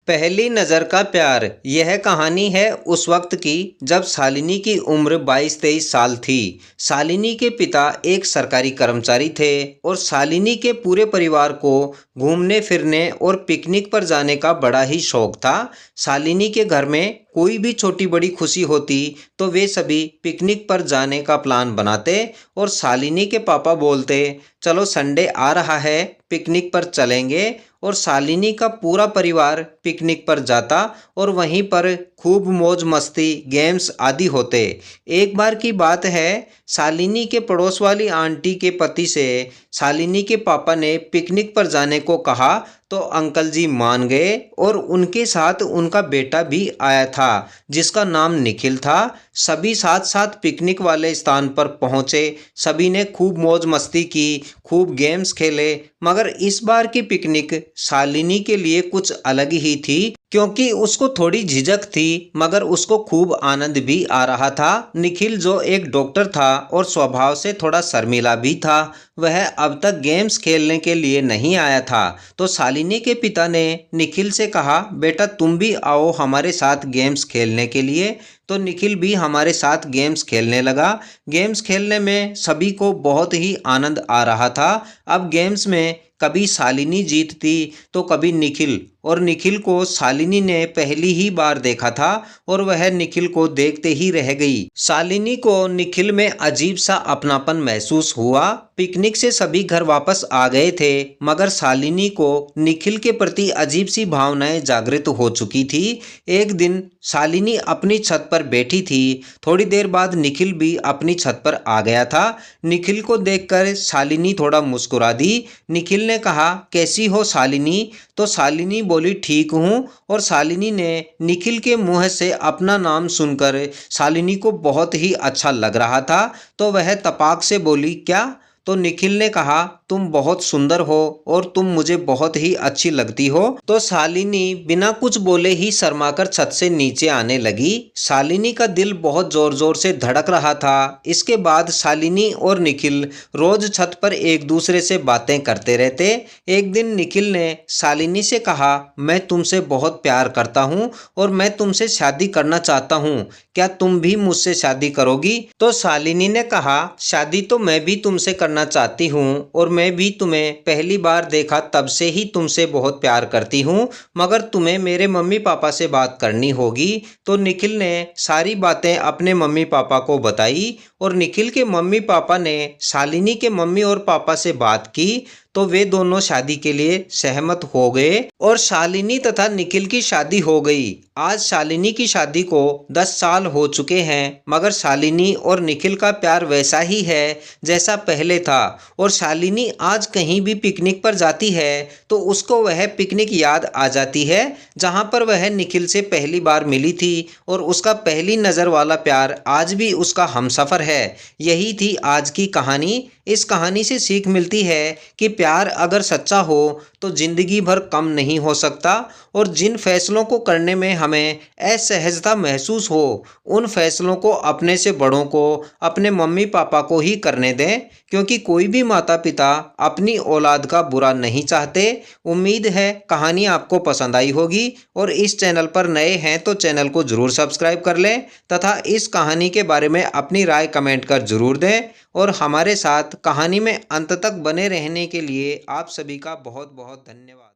पहली नज़र का प्यार। यह कहानी है उस वक्त की जब शालिनी की उम्र 22-23 साल थी। शालिनी के पिता एक सरकारी कर्मचारी थे और शालिनी के पूरे परिवार को घूमने फिरने और पिकनिक पर जाने का बड़ा ही शौक था। शालिनी के घर में कोई भी छोटी बड़ी खुशी होती तो वे सभी पिकनिक पर जाने का प्लान बनाते और शालिनी के पापा बोलते, चलो संडे आ रहा है, पिकनिक पर चलेंगे। और शालिनी का पूरा परिवार पिकनिक पर जाता और वहीं पर खूब मौज मस्ती गेम्स आदि होते। एक बार की बात है, शालिनी के पड़ोस वाली आंटी के पति से शालिनी के पापा ने पिकनिक पर जाने को कहा तो अंकल जी मान गए और उनके साथ उनका बेटा भी आया था जिसका नाम निखिल था। सभी साथ साथ पिकनिक वाले स्थान पर पहुंचे। सभी ने खूब मौज मस्ती की, खूब गेम्स खेले। मगर इस बार की पिकनिक शालिनी के लिए कुछ अलग ही थी क्योंकि उसको थोड़ी झिझक थी मगर उसको खूब आनंद भी आ रहा था। निखिल जो एक डॉक्टर था और स्वभाव से थोड़ा शर्मीला भी था, वह अब तक गेम्स खेलने के लिए नहीं आया था। तो शालिनी के पिता ने निखिल से कहा, बेटा तुम भी आओ हमारे साथ गेम्स खेलने के लिए। तो निखिल भी हमारे साथ गेम्स खेलने लगा। गेम्स खेलने में सभी को बहुत ही आनंद आ रहा था। अब गेम्स में कभी शालिनी जीतती तो कभी निखिल, और निखिल को शालिनी ने पहली ही बार देखा था और वह निखिल को देखते ही रह गई। शालिनी को निखिल में अजीब सा अपनापन महसूस हुआ। पिकनिक से सभी घर वापस आ गए थे मगर शालिनी को निखिल के प्रति अजीब सी भावनाएं जागृत हो चुकी थी। एक दिन शालिनी अपनी छत पर बैठी थी। थोड़ी देर बाद निखिल भी अपनी छत पर आ गया था। निखिल को देखकर शालिनी थोड़ा मुस्कुरा दी। निखिल ने कहा, कैसी हो शालिनी? तो शालिनी बोली, ठीक हूँ। और शालिनी ने निखिल के मुंह से अपना नाम सुनकर शालिनी को बहुत ही अच्छा लग रहा था तो वह तपाक से बोली, क्या? तो निखिल ने कहा, तुम बहुत सुंदर हो और तुम मुझे बहुत ही अच्छी लगती हो। तो शालिनी बिना कुछ बोले ही शर्माकर छत से नीचे आने लगी। शालिनी का दिल बहुत जोर जोर से धड़क रहा था। इसके बाद शालिनी और निखिल रोज छत पर एक दूसरे से बातें करते रहते। एक दिन निखिल ने शालिनी से कहा, मैं तुमसे बहुत प्यार करता हूँ और मैं तुमसे शादी करना चाहता हूँ, क्या तुम भी मुझसे शादी करोगी? तो शालिनी ने कहा, शादी तो मैं भी तुमसे करना चाहती हूँ और मैं भी तुम्हें पहली बार देखा तब से ही तुमसे बहुत प्यार करती हूँ, मगर तुम्हें मेरे मम्मी पापा से बात करनी होगी। तो निखिल ने सारी बातें अपने मम्मी पापा को बताई और निखिल के मम्मी पापा ने शालिनी के मम्मी और पापा से बात की तो वे दोनों शादी के लिए सहमत हो गए और शालिनी तथा निखिल की शादी हो गई। आज शालिनी की शादी को 10 साल हो चुके हैं मगर शालिनी और निखिल का प्यार वैसा ही है जैसा पहले था। और शालिनी आज कहीं भी पिकनिक पर जाती है तो उसको वह पिकनिक याद आ जाती है जहां पर वह निखिल से पहली बार मिली थी और उसका पहली नज़र वाला प्यार आज भी उसका हमसफ़र है। यही थी आज की कहानी। इस कहानी से सीख मिलती है कि प्यार अगर सच्चा हो तो ज़िंदगी भर कम नहीं हो सकता और जिन फैसलों को करने में हमें असहजता महसूस हो उन फैसलों को अपने से बड़ों को, अपने मम्मी पापा को ही करने दें, क्योंकि कोई भी माता पिता अपनी औलाद का बुरा नहीं चाहते। उम्मीद है कहानी आपको पसंद आई होगी और इस चैनल पर नए हैं तो चैनल को ज़रूर सब्सक्राइब कर लें तथा इस कहानी के बारे में अपनी राय कमेंट कर ज़रूर दें। और हमारे साथ कहानी में अंत तक बने रहने के लिए आप सभी का बहुत बहुत धन्यवाद।